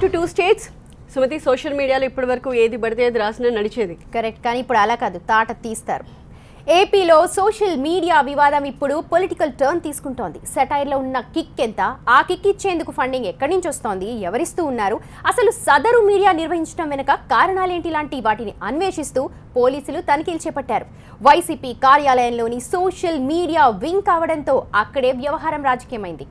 Back to 2 states. Sumathi, social మీడియాలో ఇప్పటి వరకు ఏది పడితే అది రాసినా నడిచేది. కరెక్ట్, కానీ ఇప్పుడు అలా కాదు, తాట తీస్తారు. ఏపీలో సోషల్ మీడియా వివాదం ఇప్పుడు పొలిటికల్ టర్న్ తీసుకుంటోంది. సెటైర్లో ఉన్న కిక్ ఎంత, ఆ కిక్ ఇచ్చేందుకు ఫండింగ్ ఎక్కడి నుంచి వస్తోంది, ఎవరిస్తూ ఉన్నారు, అసలు సదరు మీడియా నిర్వహించడం వెనుక కారణాలేంటి లాంటి వాటిని అన్వేషిస్తూ పోలీసులు తనిఖీలు చేపట్టారు. వైసీపీ కార్యాలయంలోని సోషల్ మీడియా వింగ్ కావడంతో అక్కడే వ్యవహారం రాజకీయమైంది.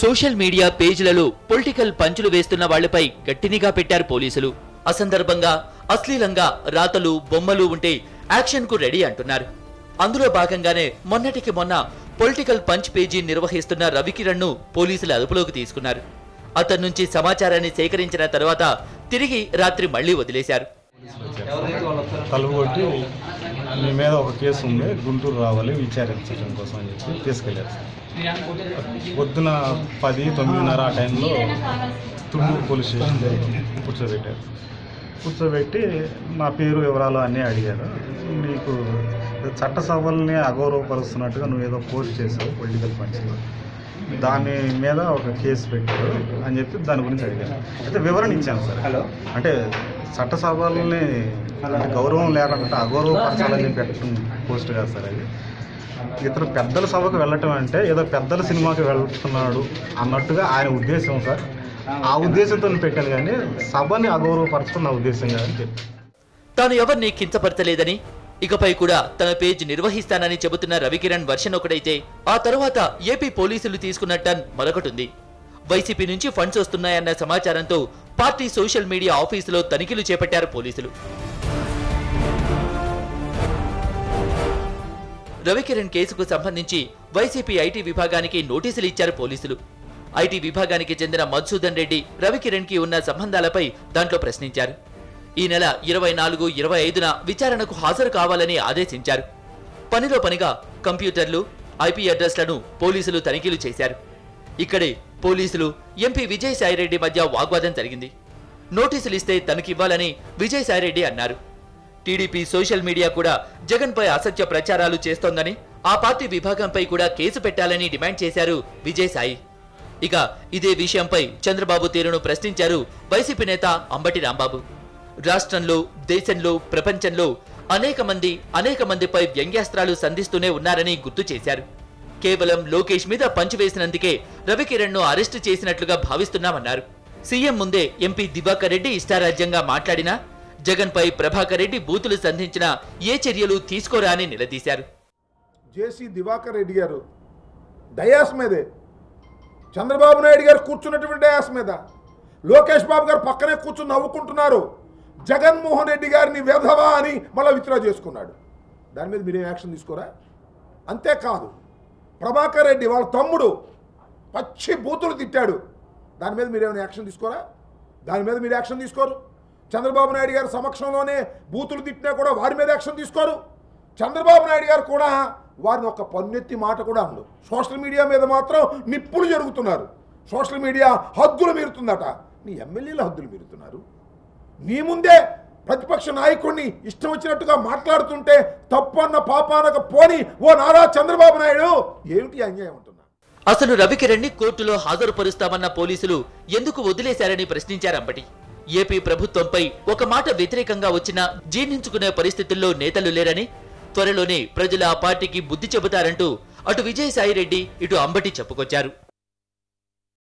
సోషల్ మీడియా పేజీలలో పొలిటికల్ పంచులు వేస్తున్న వాళ్లపై గట్టి నిఘా పెట్టారు పోలీసులు. అసందర్భంగా, అశ్లీలంగా రాతలు, బొమ్మలు ఉంటే యాక్షన్ కు రెడీ అంటున్నారు. అందులో భాగంగానే మొన్నటికి మొన్న పొలిటికల్ పంచ్ పేజీ నిర్వహిస్తున్న రవికిరణ్ ను పోలీసులు అదుపులోకి తీసుకున్నారు. అతని నుంచి సమాచారాన్ని సేకరించిన తర్వాత తిరిగి రాత్రి మళ్లీ వదిలేశారు. తలుపుకొట్టి మీ మీద ఒక కేసు ఉంది, గుంటూరు రావాలి విచారించడం కోసం అని చెప్పి తీసుకెళ్ళారు సార్. పొద్దున 10-9:30 ఆ టైంలో తుమ్మూరు పోలీస్ స్టేషన్ కూర్చోబెట్టారు. కూర్చోబెట్టి నా పేరు వివరాలు అన్నీ అడిగారు. నీకు చట్టసభల్ని అగౌరవపరుస్తున్నట్టుగా నువ్వు ఏదో పోస్ట్ చేసావు పొలిటికల్ పంచ్లో, దాని మీద ఒక కేసు పెట్టారు అని చెప్పి దాని గురించి అడిగాను. అయితే వివరణ ఇచ్చాను సార్. అంటే చట్టసభల్ని గౌరవం లేకుండా అగౌరవపరచాలని పెట్టడం పోస్ట్ కాదు సార్. అది ఇతను పెద్దల సభకు వెళ్ళటం అంటే ఏదో పెద్దల సినిమాకి వెళ్తున్నాడు అన్నట్టుగా ఆయన ఉద్దేశం సార్. ఆ ఉద్దేశంతో పెట్టాను, కానీ సభని అగౌరవపరచడం నా ఉద్దేశం కాదని చెప్పి. తాను ఎవరిని కించపరచలేదని, ఇకపై కూడా తన పేజ్ నిర్వహిస్తానని చెబుతున్న రవికిరణ్ వర్షన్ ఒకటైతే, ఆ తరువాత ఏపీ పోలీసులు తీసుకున్న టర్న్ మరొకటుంది. వైసీపీ నుంచి ఫండ్స్ వస్తున్నాయన్న సమాచారంతో పార్టీ సోషల్ మీడియా ఆఫీసులో తనిఖీలు చేపట్టారు పోలీసులు. రవికిరణ్ కేసుకు సంబంధించి వైసీపీ ఐటీ విభాగానికి నోటీసులు ఇచ్చారు పోలీసులు. ఐటీ విభాగానికి చెందిన మధుసూదన్ రెడ్డి రవికిరణ్ కి ఉన్న సంబంధాలపై దాంట్లో ప్రశ్నించారు. ఈ నెల 24, 25న విచారణకు హాజరు కావాలని ఆదేశించారు. పనిలో పనిగా కంప్యూటర్లు, ఐపీ అడ్రస్లను పోలీసులు తనిఖీలు చేశారు. ఇక్కడే పోలీసులు, ఎంపీ విజయసాయిరెడ్డి మధ్య వాగ్వాదం జరిగింది. నోటీసులు ఇస్తే తనకివ్వాలని విజయసాయిరెడ్డి అన్నారు. టీడీపీ సోషల్ మీడియా కూడా జగన్ పై అసత్య ప్రచారాలు చేస్తోందని, ఆ పార్టీ విభాగంపై కూడా కేసు పెట్టాలని డిమాండ్ చేశారు విజయసాయి. ఇక ఇదే విషయంపై చంద్రబాబు తీరును ప్రశ్నించారు వైసీపీ నేత అంబటి రాంబాబు. రాష్ట్రంలో, దేశంలో, ప్రపంచంలో అనేక మందిపై వ్యంగ్యాస్త్రాలు సంధిస్తూనే ఉన్నారని గుర్తు చేశారు. కేవలం లోకేష్ మీద పంచి వేసినందుకే రవికిరణ్ ను అరెస్టు చేసినట్లుగా భావిస్తున్నామన్నారు. సీఎం ముందే ఎంపీ దివాకర్ రెడ్డి ఇష్టారాజ్యంగా మాట్లాడినా, జగన్ పై ప్రభాకర్ రెడ్డి బూతులు సంధించిన ఏ చర్యలు తీసుకోరా అని నిలదీశారు. జేసీ దివాకర్ రెడ్డి గారు డయాస్ మీదే, చంద్రబాబు నాయుడు గారు కూర్చున్నటువంటి డయాస్ మీద లోకేష్ బాబు గారు పక్కనే కూర్చుని నవ్వుకుంటున్నారు. జగన్మోహన్ రెడ్డి గారిని వెధవా అని మళ్ళీ విత్డ్రా చేసుకున్నాడు. దాని మీద మీరేం యాక్షన్ తీసుకోరా? అంతేకాదు, ప్రభాకర్ రెడ్డి వాళ్ళ తమ్ముడు పచ్చి బూతులు తిట్టాడు. దాని మీద మీరేమైనా యాక్షన్ తీసుకోరా? దాని మీద మీరు యాక్షన్ తీసుకోరు. చంద్రబాబు నాయుడు గారి సమక్షంలోనే బూతులు తిట్టినా కూడా వారి మీద యాక్షన్ తీసుకోరు. చంద్రబాబు నాయుడు గారు కూడా వారిని ఒక పన్నెత్తి మాట కూడా అనడు. సోషల్ మీడియా మీద మాత్రం నిప్పులు జరుగుతున్నారు. సోషల్ మీడియా హద్దులు మీరుతుందట. నీ ఎమ్మెల్యేలు హద్దులు మీరుతున్నారు. నీ ముందే ప్రతిపక్ష నాయకుడిని ఇష్టం వచ్చినట్టుగా మాట్లాడుతుంటే తప్పన్న పాపానక పోని ఓ నారా చంద్రబాబు నాయుడు, ఏమిటి అన్యాయం అంటున్నా? అసలు రవికిరణ్ ని కోర్టులో హాజరుపరుస్తామన్న పోలీసులు ఎందుకు వదిలేశారని ప్రశ్నించారు అంబటి. ఏపీ ప్రభుత్వంపై ఒక మాట వ్యతిరేకంగా వచ్చినా జీర్ణించుకునే పరిస్థితుల్లో నేతలు లేరని, త్వరలోనే ప్రజలు ఆ పార్టీకి బుద్ధి చెబుతారంటూ అటు విజయసాయిరెడ్డి, ఇటు అంబటి చెప్పుకొచ్చారు.